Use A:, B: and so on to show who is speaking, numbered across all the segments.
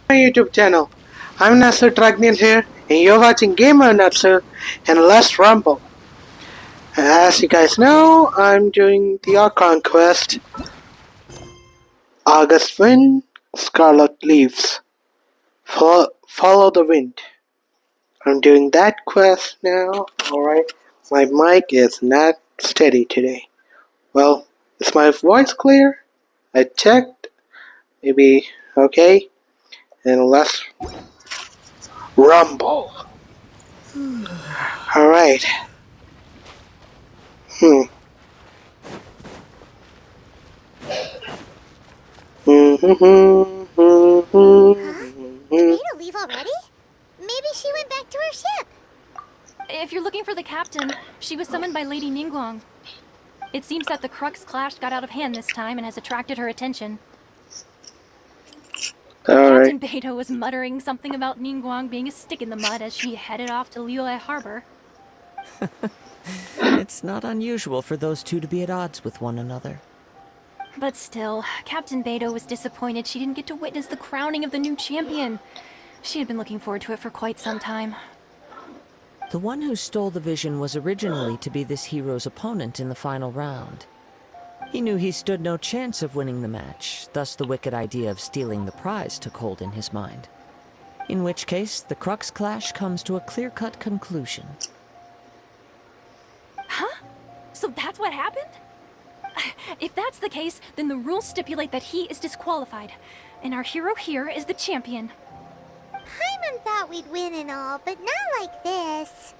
A: My YouTube channel. I'm Natsu here, and you're watching Gamer Natsu and Let's Rumble. As you guys know, I'm doing the Archon quest. August Wind, Scarlet Leaves. Follow the wind. I'm doing that quest now. Alright, my mic is not steady today. Well, is my voice clear? I checked. Maybe okay. And let's rumble. Alright. Hmm.
B: Huh? Did Beta leave already? Maybe she went back to her ship.
C: If you're looking for the captain, she was summoned by Lady Ningguang. It seems that the Crux clash got out of hand this time and has attracted her attention.
A: Alright.
C: Captain Beidou was muttering something about Ningguang being a stick in the mud as she headed off to Liyue Harbor.
D: It's not unusual for those two to be at odds with one another.
C: But still, Captain Beidou was disappointed she didn't get to witness the crowning of the new champion. She had been looking forward to it for quite some time.
D: The one who stole the vision was originally to be this hero's opponent in the final round. He knew he stood no chance of winning the match, thus the wicked idea of stealing the prize took hold in his mind. In which case, the Crux clash comes to a clear-cut conclusion.
C: Huh? So that's what happened? If that's the case, then the rules stipulate that he is disqualified, and our hero here is the champion.
B: Paimon thought we'd win and all, but not like this.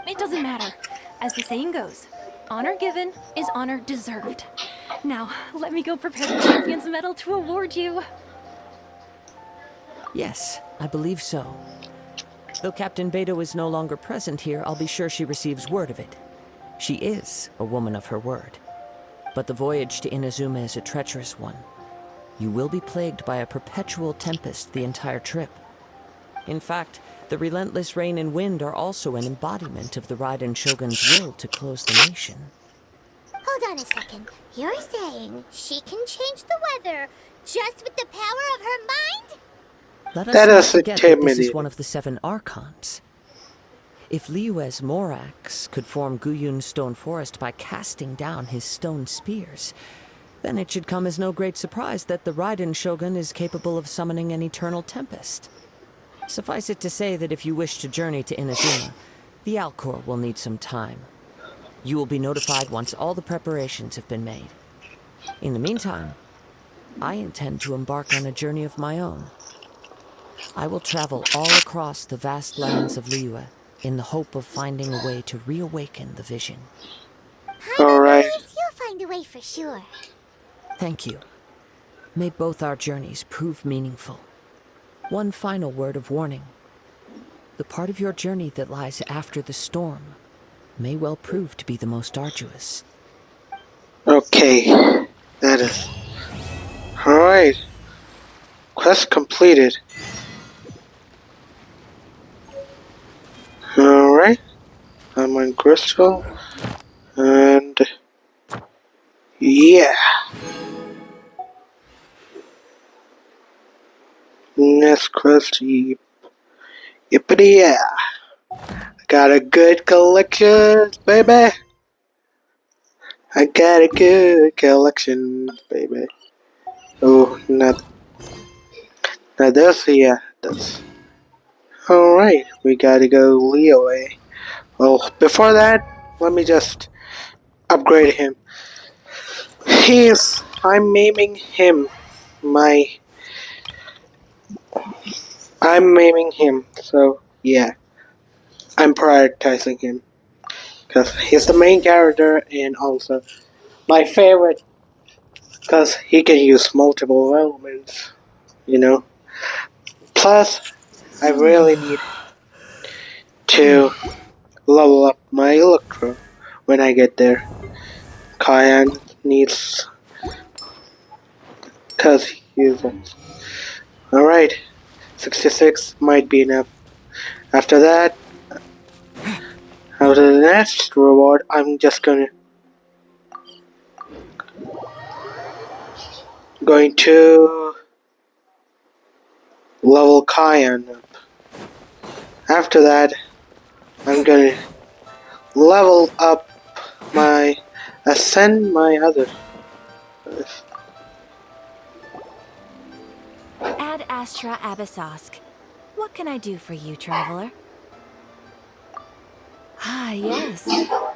C: It doesn't matter. As the saying goes, honor given is honor deserved. Now, let me go prepare the champion's medal to award you.
D: Yes, I believe so. Though Captain Beidou is no longer present here, I'll be sure she receives word of it. She is a woman of her word. But the voyage to Inazuma is a treacherous one. You will be plagued by a perpetual tempest the entire trip. In fact, the relentless rain and wind are also an embodiment of the Raiden Shogun's will to close the nation.
B: Hold on a second. You're saying she can change the weather just with the power of her mind?
D: Let us
A: That
D: not
A: is
D: forget that this is
A: intimidating.
D: one of the 7 Archons. If Liyue's Morax could form Guyun's stone forest by casting down his stone spears, then it should come as no great surprise that the Raiden Shogun is capable of summoning an eternal tempest. Suffice it to say that if you wish to journey to Inazuma, the Alcor will need some time. You will be notified once all the preparations have been made. In the meantime, I intend to embark on a journey of my own. I will travel all across the vast lands of Liyue in the hope of finding a way to reawaken the vision.
B: Paimon
A: Alright.
B: knows you'll find a way for sure.
D: Thank you. May both our journeys prove meaningful. One final word of warning. The part of your journey that lies after the storm may well prove to be the most arduous.
A: Okay. That is. Alright. Quest completed. Alright. I'm on Crystal. And yeah. Next quest. Yippity yeah. Got a good collection, baby. I got a good collection, baby. Oh, not this. Yeah, this. Alright, we gotta go Liyue. Well, before that, let me just upgrade him. I'm naming him I'm naming him, so yeah. I'm prioritizing him. Because he's the main character and also my favorite. Because he can use multiple elements, you know. Plus, I really need to level up my Electro when I get there. Kyan needs. Because he uses. Alright, 66 might be enough. After that, after the next reward, I'm just going to level Cayenne up. After that, I'm gonna level up ascend my other.
E: Ad Astra Abyssosk. What can I do for you, traveler? Ah, yes.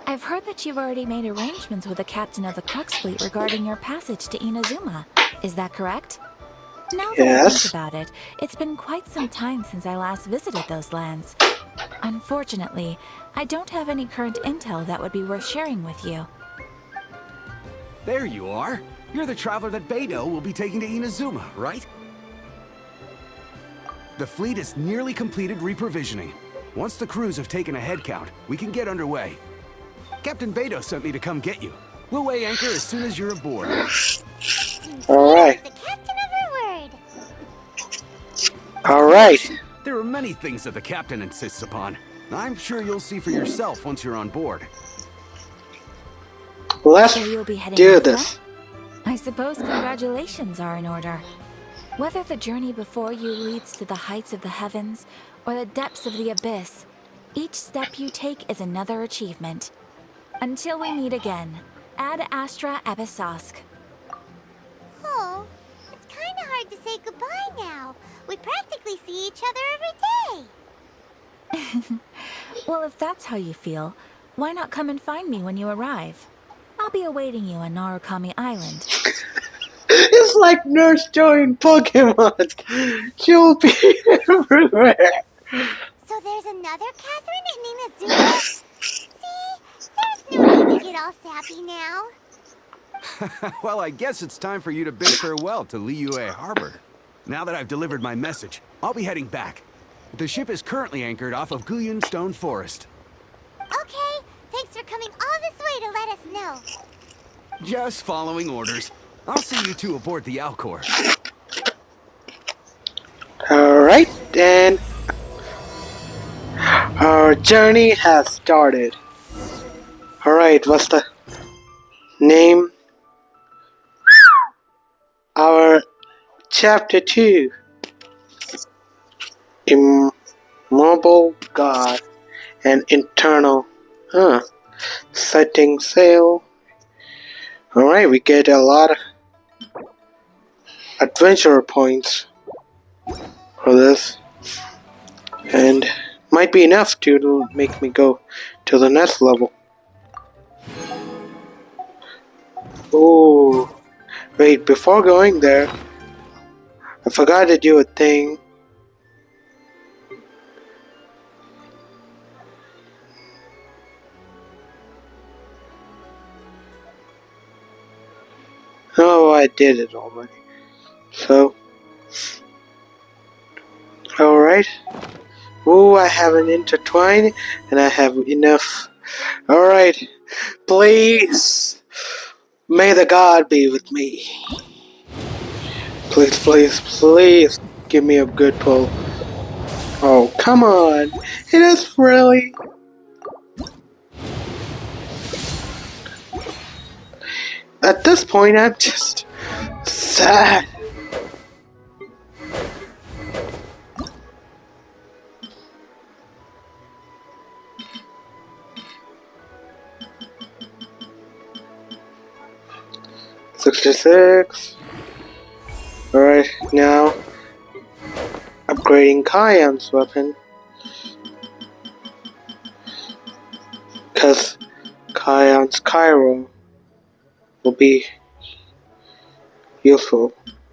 E: I've heard that you've already made arrangements with the captain of the Crux fleet regarding your passage to Inazuma. Is that correct? Now that I think
A: Yes.
E: about it, it's been quite some time since I last visited those lands. Unfortunately, I don't have any current intel that would be worth sharing with you.
F: There you are. You're the traveler that Beidou will be taking to Inazuma, right? The fleet is nearly completed reprovisioning. Once the crews have taken a head count, we can get underway. Captain Beidou sent me to come get you. We'll weigh anchor as soon as you're aboard.
A: Alright.
B: The captain of her word.
A: Alright.
F: There are many things that the captain insists upon. I'm sure you'll see for yourself once you're on board.
A: Let's
E: So you'll be heading
A: do
E: out then?
A: this.
E: I suppose congratulations are in order. Whether the journey before you leads to the heights of the heavens or the depths of the abyss, each step you take is another achievement. Until we meet again, Ad Astra Abyssosk.
B: Oh, it's kind of hard to say goodbye now. We practically see each other every day.
E: Well, if that's how you feel, why not come and find me when you arrive? I'll be awaiting you on Narukami Island.
A: It's like Nurse Joy in Pokemon. She'll be everywhere.
B: So there's another Catherine in Inazuma? See? There's no need to get all sappy now.
F: Well, I guess it's time for you to bid farewell to Liyue Harbor. Now that I've delivered my message, I'll be heading back. The ship is currently anchored off of Guyun Stone Forest.
B: Okay, thanks for coming all this way to let us know.
F: Just following orders. I'll see you two aboard the Alcor.
A: Alright, then our journey has started. Alright, what's the name? Our chapter 2. Immobile God and Internal. Setting sail. Alright, we get a lot of adventure points for this. And might be enough to make me go to the next level. Oh, wait, before going there, I forgot to do a thing. Oh, I did it already. So, alright. Oh, I have an intertwine, and I have enough. Alright, please. May the God be with me. Please, please, please give me a good pull. Oh, come on. It is really. At this point, I'm just sad. $66. Alright, now upgrading Cayenne's weapon. Because Cayenne's Cairo will be useful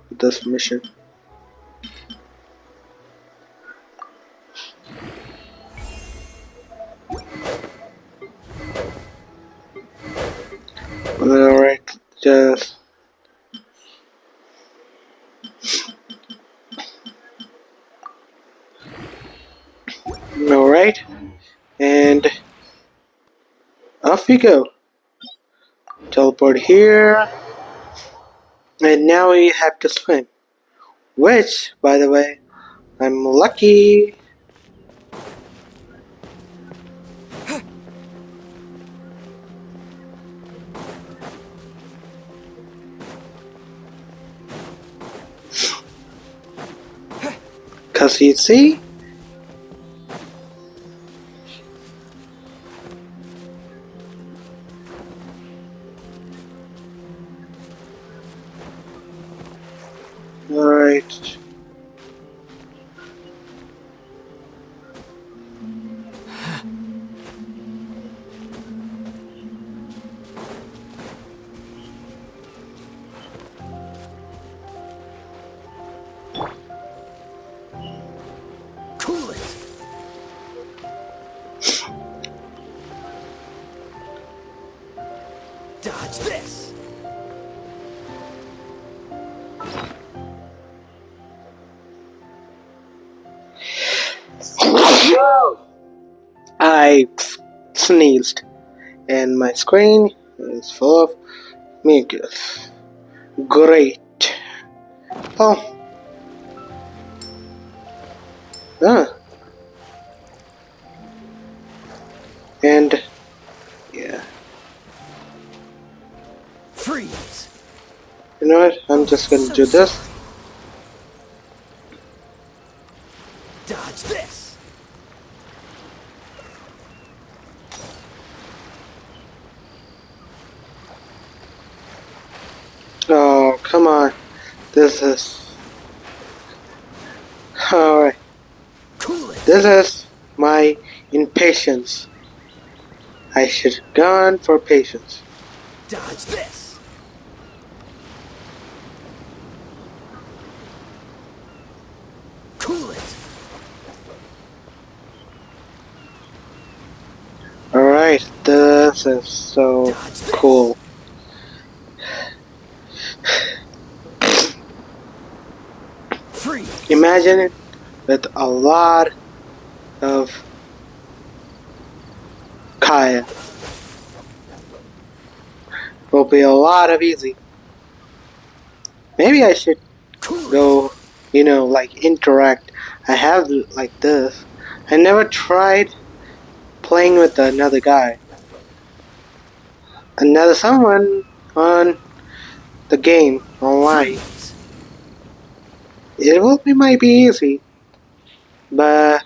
A: with this mission. Alright, just alright, and off we go. Teleport here, and now we have to swim. Which, by the way, I'm lucky. Cause you see? Alright.
F: Cool it. Dodge this.
A: I sneezed, and my screen is full of mucus. Great. Oh. Ah. And yeah.
F: Freeze.
A: You know what? I'm just gonna do this.
F: Dodge this.
A: Oh, come on. This is... Alright.
F: Cool it.
A: This is my impatience. I should have gone for patience.
F: Dodge this. Cool it.
A: Alright, this is so cool.
F: Freeze.
A: Imagine it with a lot of Kaya. Will be a lot of easy. Maybe I should go, you know, like interact. I have like this. I never tried playing with another guy. Another someone on the game online. It will be might be easy, but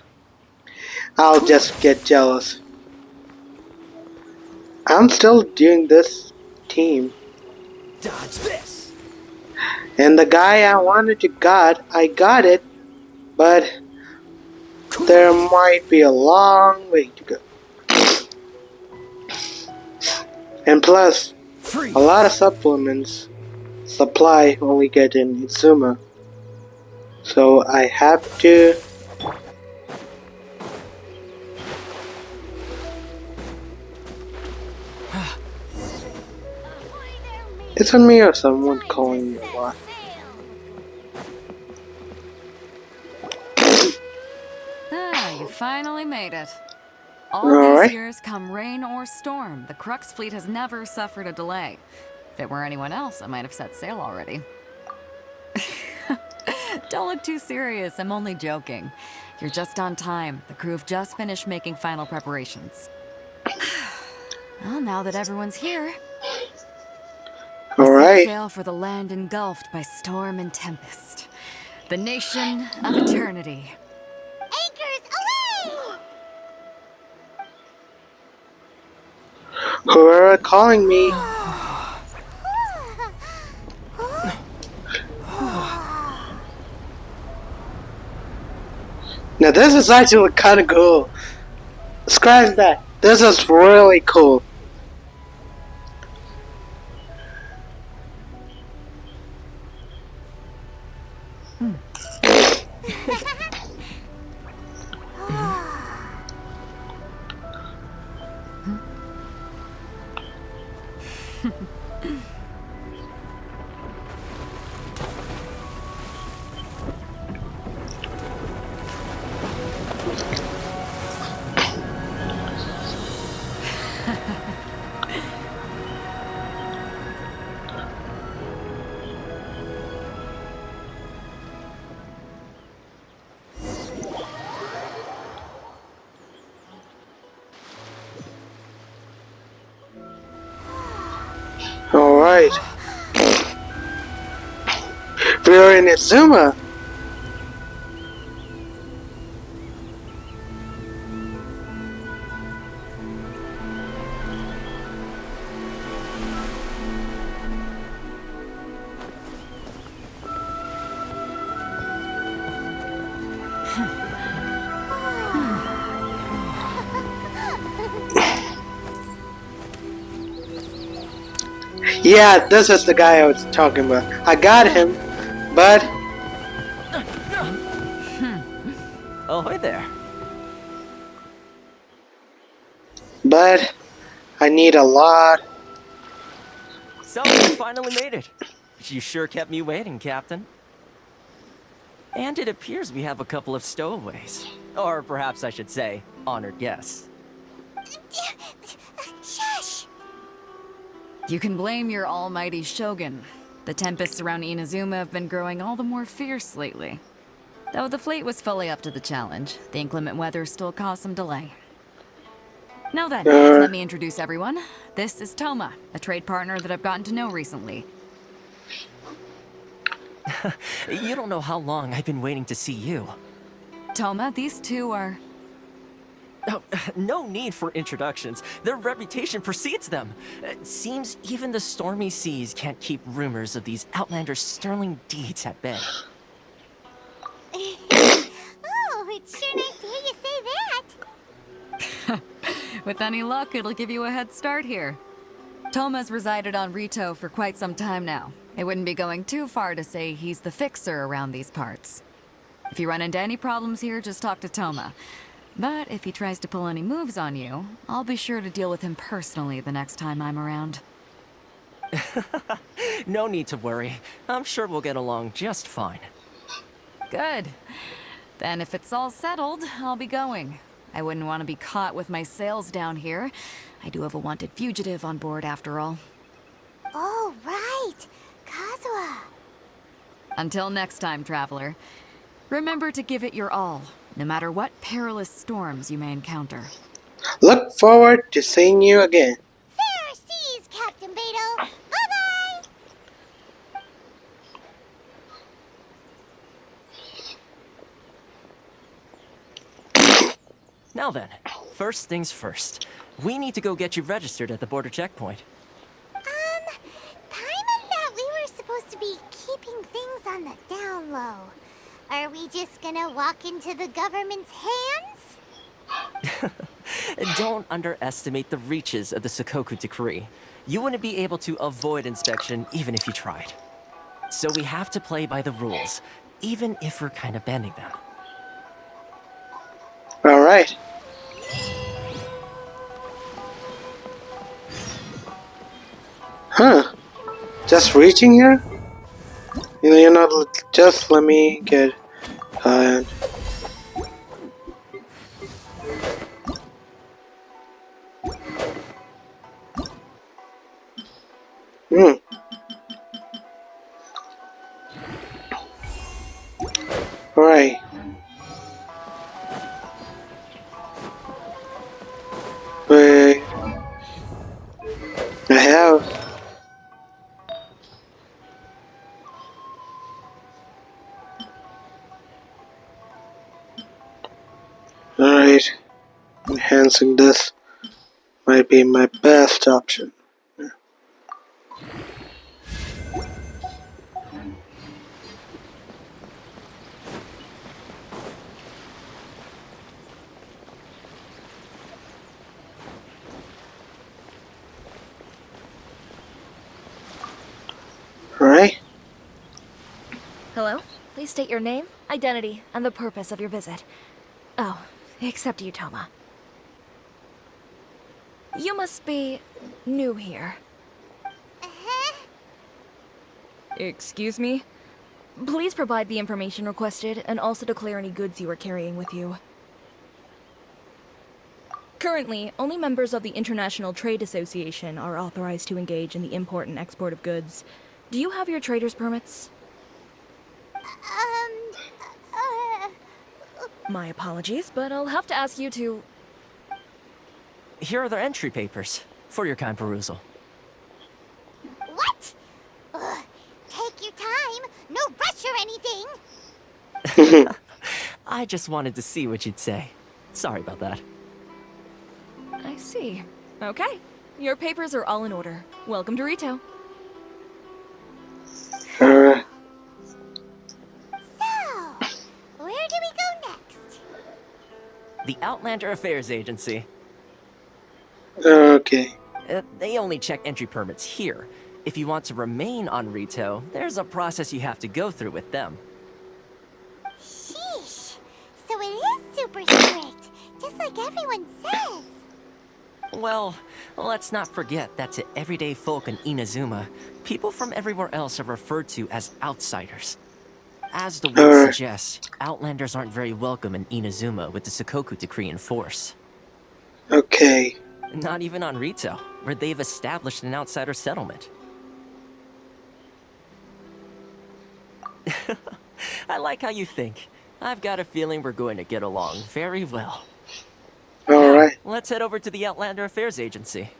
A: I'll just get jealous. I'm still doing this team.
F: Dodge this.
A: And the guy I wanted to got, I got it, but there might be a long way to go. And plus, a lot of supplements supply only get in Izuma. So I have to... It's on me or someone calling me a lot.
G: Ah, you finally made it. All
A: Alright.
G: these years, come rain or storm, the Crux fleet has never suffered a delay. If it were anyone else, I might have set sail already. Don't look too serious, I'm only joking. You're just on time. The crew have just finished making final preparations. Well, now that everyone's here, we set
A: Alright.
G: sail for the land engulfed by storm and tempest. The nation of eternity.
B: Anchors away!
A: Whoever calling me? Now this is actually kind of cool. Scratch that. This is really cool. Alright. We're in Izuma. Yeah, this is the guy I was talking about. I got him, but
H: Ahoy there.
A: I need a lot.
H: So, you finally made it. You sure kept me waiting, Captain. And it appears we have a couple of stowaways. Or perhaps I should say, honored guests.
B: Shush!
G: You can blame your almighty shogun. The tempests around Inazuma have been growing all the more fierce lately. Though the fleet was fully up to the challenge, the inclement weather still caused some delay. Now then, let me introduce everyone. This is Toma, a trade partner that I've gotten to know recently.
H: You don't know how long I've been waiting to see you.
G: Toma, these two are...
H: Oh, no need for introductions. Their reputation precedes them. It seems even the stormy seas can't keep rumors of these Outlanders' sterling deeds at bay.
B: Oh, it's sure nice to hear you say that.
G: With any luck, it'll give you a head start here. Toma's resided on Rito for quite some time now. It wouldn't be going too far to say he's the fixer around these parts. If you run into any problems here, just talk to Toma. But if he tries to pull any moves on you, I'll be sure to deal with him personally the next time I'm around.
H: No need to worry. I'm sure we'll get along just fine.
G: Good. Then if it's all settled, I'll be going. I wouldn't want to be caught with my sails down here. I do have a wanted fugitive on board after all.
B: Oh, right. Kazuha.
G: Until next time, traveler. Remember to give it your all, no matter what perilous storms you may encounter.
A: Look forward to seeing you again.
B: Fair seas, Captain Beetle. Bye-bye.
H: Now then, first things first. We need to go get you registered at the border checkpoint.
B: Paimon thought we were supposed to be keeping things on the down low. Are we just gonna walk into the government's hands?
H: Don't underestimate the reaches of the Sakoku decree. You wouldn't be able to avoid inspection even if you tried. So we have to play by the rules, even if we're kind of bending them.
A: Alright. Huh. Just reaching here? You know, just let me get... Alright. Wait. I have... Alright, enhancing this might be my best option. Alright.
I: Hello? Please state your name, identity, and the purpose of your visit. Oh, except you, Toma. You must be new here. Excuse me? Please provide the information requested and also declare any goods you are carrying with you. Currently, only members of the International Trade Association are authorized to engage in the import and export of goods. Do you have your trader's permits? My apologies, but I'll have to ask you to...
H: Here are the entry papers, for your kind perusal.
B: What? Ugh, take your time. No rush or anything.
H: I just wanted to see what you'd say. Sorry about that.
I: I see. Okay. Your papers are all in order. Welcome to Rito.
B: So, where do we go next?
H: The Outlander Affairs Agency.
A: Okay.
H: They only check entry permits here. If you want to remain on Rito, there's a process you have to go through with them.
B: Sheesh. So it is super strict, just like everyone says.
H: Well, let's not forget that to everyday folk in Inazuma, people from everywhere else are referred to as outsiders. As the word suggests, outlanders aren't very welcome in Inazuma with the Sukoku Decree in force.
A: Okay.
H: Not even on Rito, where they've established an outsider settlement. I like how you think. I've got a feeling we're going to get along very well.
A: Alright.
H: Let's head over to the Outlander Affairs Agency.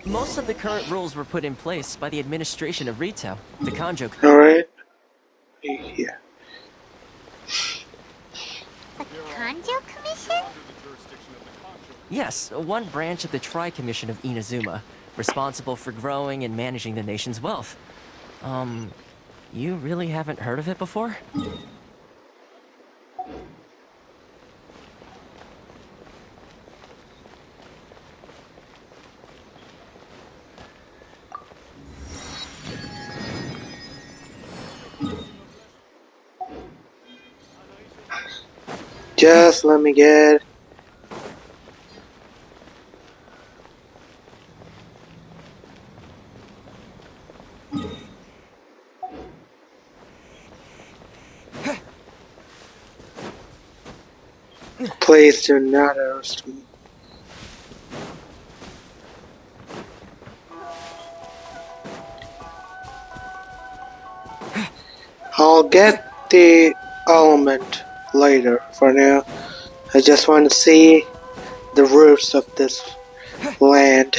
H: Most of the current rules were put in place by the administration of Rito, the Kanjo.
A: Alright. Yeah.
B: The Kanjo Commission?
H: Yes, one branch of the Tri-Commission of Inazuma, responsible for growing and managing the nation's wealth. You really haven't heard of it before?
A: Just let me get. Please do not arrest me. I'll get the element later. For now, I just want to see the roots of this land.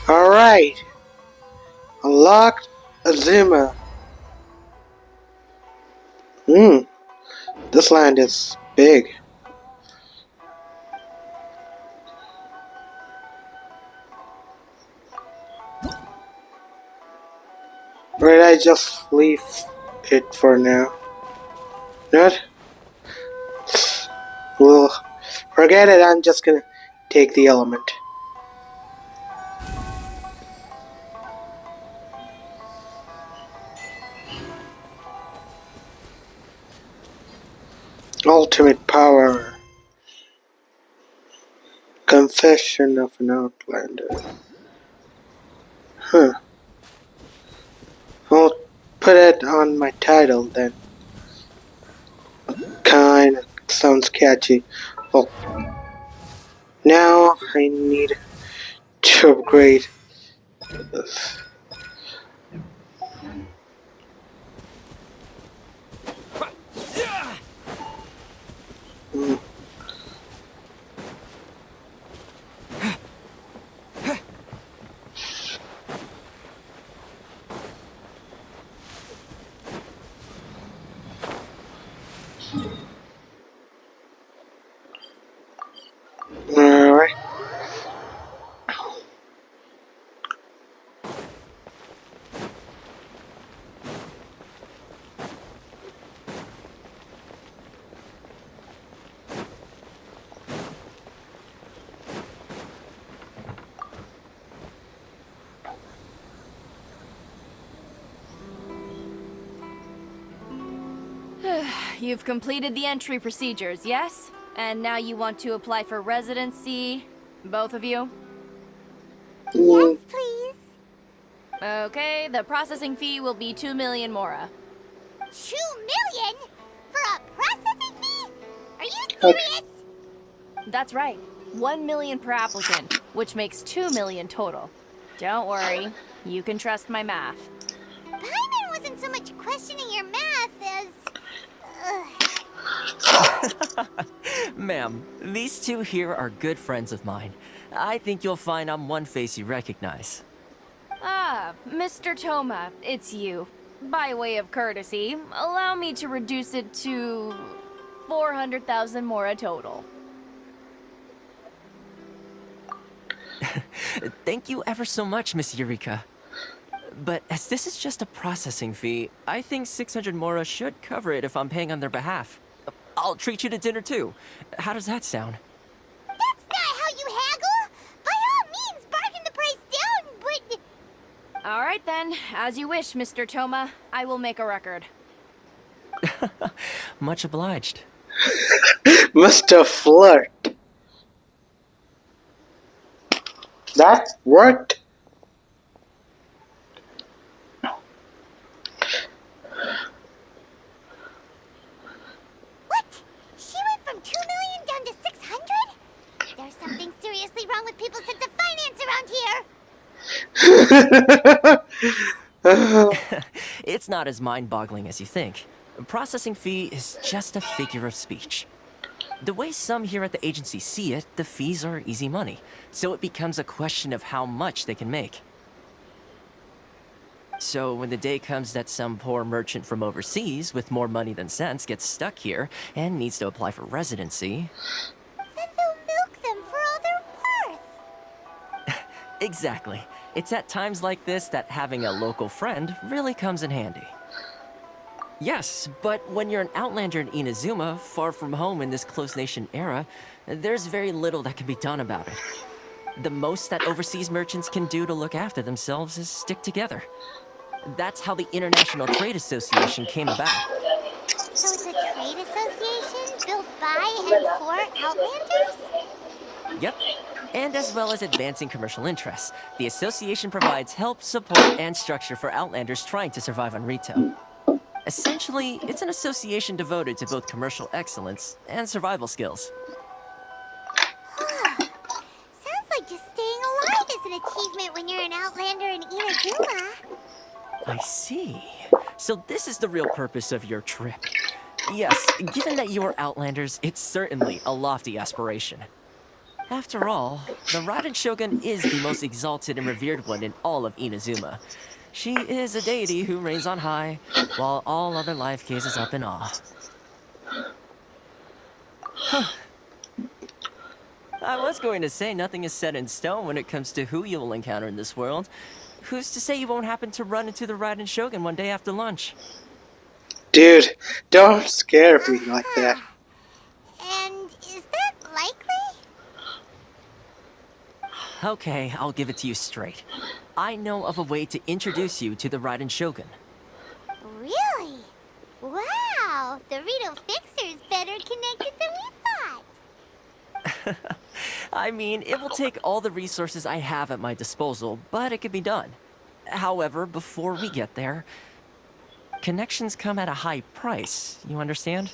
A: Alright. Unlocked Azuma. This land is big. Right, I just leave it for now. Not? Well, forget it, I'm just gonna take the element. Ultimate power. Confession of an Outlander. Huh. I'll put it on my title then. Kinda sounds catchy. Well, now I need to upgrade this. Alright.
I: You've completed the entry procedures, yes? And now you want to apply for residency? Both of you?
B: Yes, please.
I: Okay, the processing fee will be 2 million mora.
B: 2 million? For a processing fee? Are you serious?
I: That's right. 1 million per applicant, which makes 2 million total. Don't worry, you can trust my math.
B: Paimon wasn't so much questioning your math as...
H: Ma'am, these two here are good friends of mine. I think you'll find I'm one face you recognize.
I: Ah, Mr. Toma, it's you. By way of courtesy, allow me to reduce it to 400,000 mora total.
H: Thank you ever so much, Miss Eureka. But as this is just a processing fee, I think 600 mora should cover it if I'm paying on their behalf. I'll treat you to dinner too. How does that sound?
B: That's not how you haggle! By all means, bargain the price down, but...
I: All right then, as you wish, Mr. Toma. I will make a record.
H: Much obliged.
A: Mr. Flirt. That worked.
B: What? She went from 2 million down to 600? There's something seriously wrong with people's sense of finance around here!
H: It's not as mind-boggling as you think. A processing fee is just a figure of speech. The way some here at the agency see it, the fees are easy money, so it becomes a question of how much they can make. So when the day comes that some poor merchant from overseas with more money than sense gets stuck here and needs to apply for residency...
B: Then they'll milk them for all they're worth!
H: Exactly. It's at times like this that having a local friend really comes in handy. Yes, but when you're an outlander in Inazuma, far from home in this closed nation era, there's very little that can be done about it. The most that overseas merchants can do to look after themselves is stick together. That's how the International Trade Association came about.
B: So it's a trade association built by and for Outlanders?
H: Yep. And as well as advancing commercial interests, the association provides help, support, and structure for Outlanders trying to survive on Rito. Essentially, it's an association devoted to both commercial excellence and survival skills.
B: Sounds like just staying alive is an achievement when you're an Outlander in Inazuma.
H: I see. So this is the real purpose of your trip. Yes, given that you are Outlanders, it's certainly a lofty aspiration. After all, the Raiden Shogun is the most exalted and revered one in all of Inazuma. She is a deity who reigns on high, while all other life gazes up in awe. Huh. I was going to say nothing is set in stone when it comes to who you will encounter in this world. Who's to say you won't happen to run into the Raiden Shogun one day after lunch?
A: Dude, don't scare me like that.
B: And is that likely?
H: Okay, I'll give it to you straight. I know of a way to introduce you to the Raiden Shogun.
B: Really? Wow, the Rito Fixer is better connected than we thought.
H: I mean, it will take all the resources I have at my disposal, but it can be done. However, before we get there, connections come at a high price, you understand?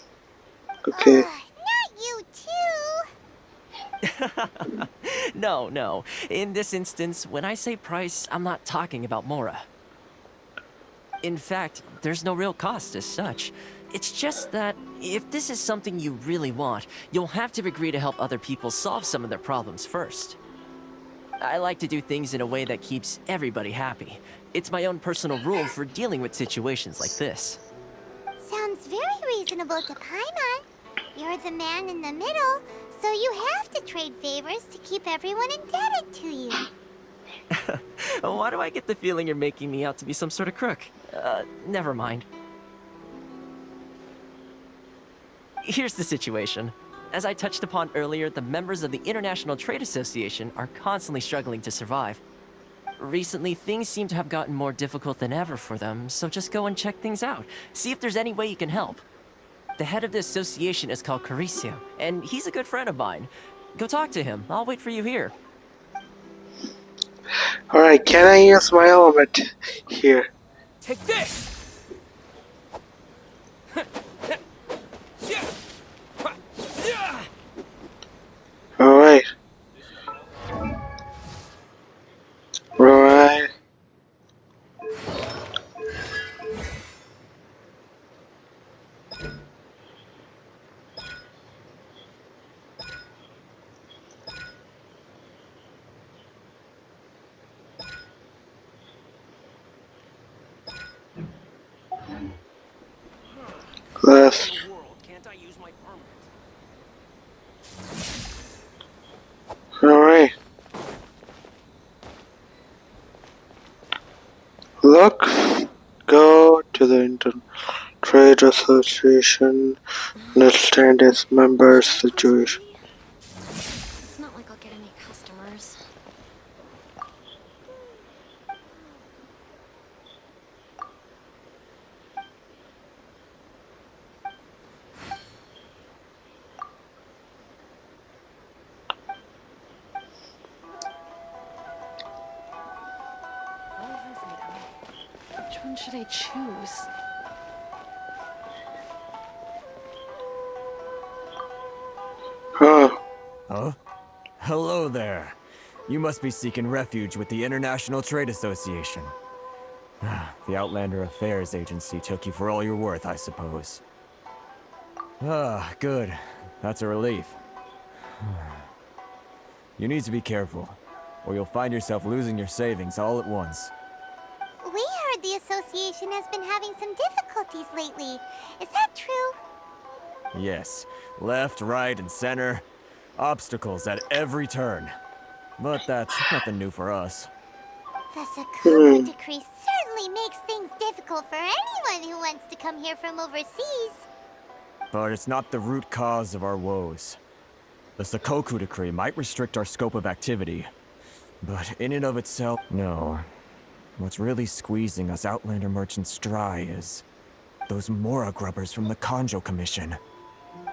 A: Okay.
B: Not you too.
H: No. In this instance, when I say price, I'm not talking about Mora. In fact, there's no real cost as such. It's just that, if this is something you really want, you'll have to agree to help other people solve some of their problems first. I like to do things in a way that keeps everybody happy. It's my own personal rule for dealing with situations like this.
B: Sounds very reasonable to Paimon. You're the man in the middle, so you have to trade favors to keep everyone indebted to you.
H: Why do I get the feeling you're making me out to be some sort of crook? Never mind. Here's the situation. As I touched upon earlier, the members of the International Trade Association are constantly struggling to survive. Recently, things seem to have gotten more difficult than ever for them, so just go and check things out. See if there's any way you can help. The head of the association is called Caricio, and he's a good friend of mine. Go talk to him. I'll wait for you here.
A: Alright, can I use my element here?
J: Take this!
A: Alright. Right. Left.
J: Can't I use my permanent?
A: Alright. Look, go to the Trade Association understand its members' situation.
C: It's not like I'll get any customers. Which one should I choose?
A: Huh.
K: Huh? Hello there. You must be seeking refuge with the International Trade Association. The Outlander Affairs Agency took you for all you're worth, I suppose. Ah, good. That's a relief. You need to be careful, or you'll find yourself losing your savings all at once.
B: We heard the association has been having some difficulties lately. Is that true?
K: Yes, left, right, and center. Obstacles at every turn. But that's nothing new for us.
B: The Sakoku decree certainly makes things difficult for anyone who wants to come here from overseas.
K: But it's not the root cause of our woes. The Sakoku decree might restrict our scope of activity, but in and of itself, no. What's really squeezing us Outlander merchants dry is those Mora grubbers from the Kanjo Commission.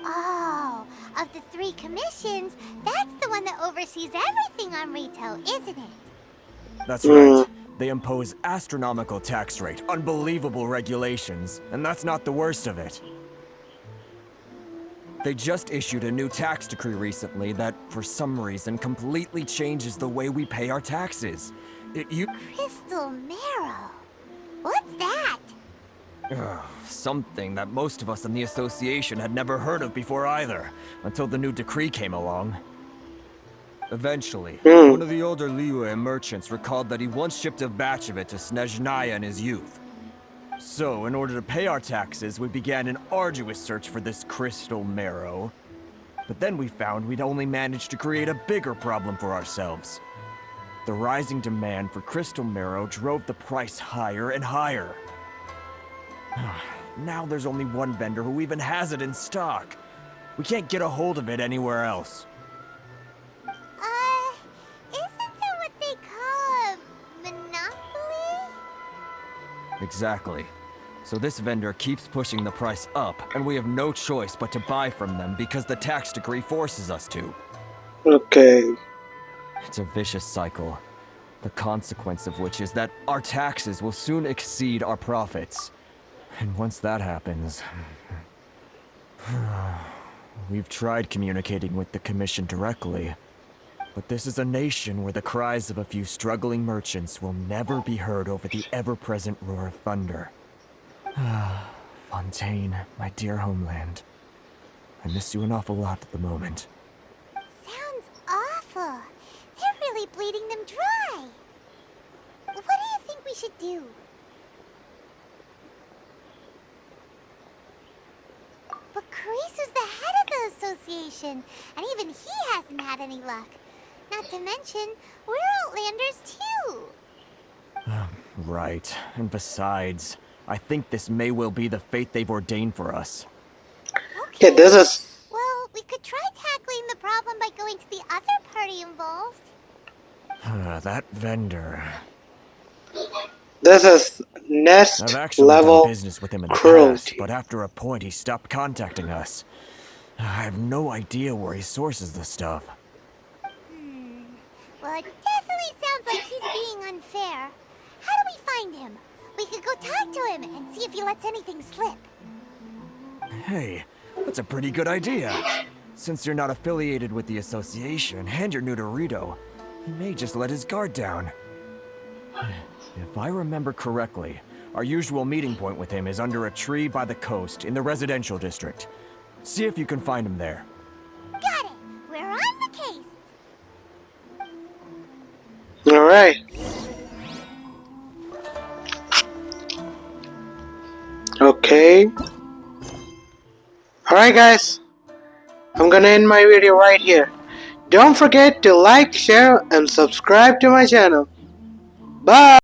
B: Oh, of the 3 commissions, that's the one that oversees everything on retail, isn't it?
K: That's right. They impose astronomical tax rate, unbelievable regulations, and that's not the worst of it. They just issued a new tax decree recently that, for some reason, completely changes the way we pay our taxes.
B: Crystal marrow? What's that?
K: Something that most of us in the association had never heard of before either, until the new decree came along. Eventually, one of the older Liyue merchants recalled that he once shipped a batch of it to Snezhnaya in his youth. So, in order to pay our taxes, we began an arduous search for this crystal marrow. But then we found we'd only managed to create a bigger problem for ourselves. The rising demand for crystal marrow drove the price higher and higher. Now there's only one vendor who even has it in stock. We can't get a hold of it anywhere else.
B: Isn't that what they call a monopoly?
K: Exactly. So this vendor keeps pushing the price up, and we have no choice but to buy from them because the tax decree forces us to.
A: Okay.
K: It's a vicious cycle. The consequence of which is that our taxes will soon exceed our profits. And once that happens... We've tried communicating with the Commission directly, but this is a nation where the cries of a few struggling merchants will never be heard over the ever-present roar of thunder. Fontaine, my dear homeland. I miss you an awful lot at the moment.
B: Sounds awful. They're really bleeding them dry. What do you think we should do? But Carisu's the head of the association, and even he hasn't had any luck. Not to mention, we're Outlanders too.
K: Right. And besides, I think this may well be the fate they've ordained for us.
B: Okay.
A: Yeah, this is...
B: Well, we could try tackling the problem by going to the other party involved.
K: That vendor.
A: This is next
K: I've actually
A: level
K: done business with him in the
A: cruelty.
K: past, but after a point he stopped contacting us. I have no idea where he sources the stuff.
B: Well, it definitely sounds like he's being unfair. How do we find him? We could go talk to him and see if he lets anything slip.
K: Hey, that's a pretty good idea. Since you're not affiliated with the association and you're new to Rito, he may just let his guard down. If I remember correctly, our usual meeting point with him is under a tree by the coast in the residential district. See if you can find him there.
B: Got it. We're on the case.
A: Alright. Okay. Alright guys. I'm gonna end my video right here. Don't forget to like, share, and subscribe to my channel. Bye!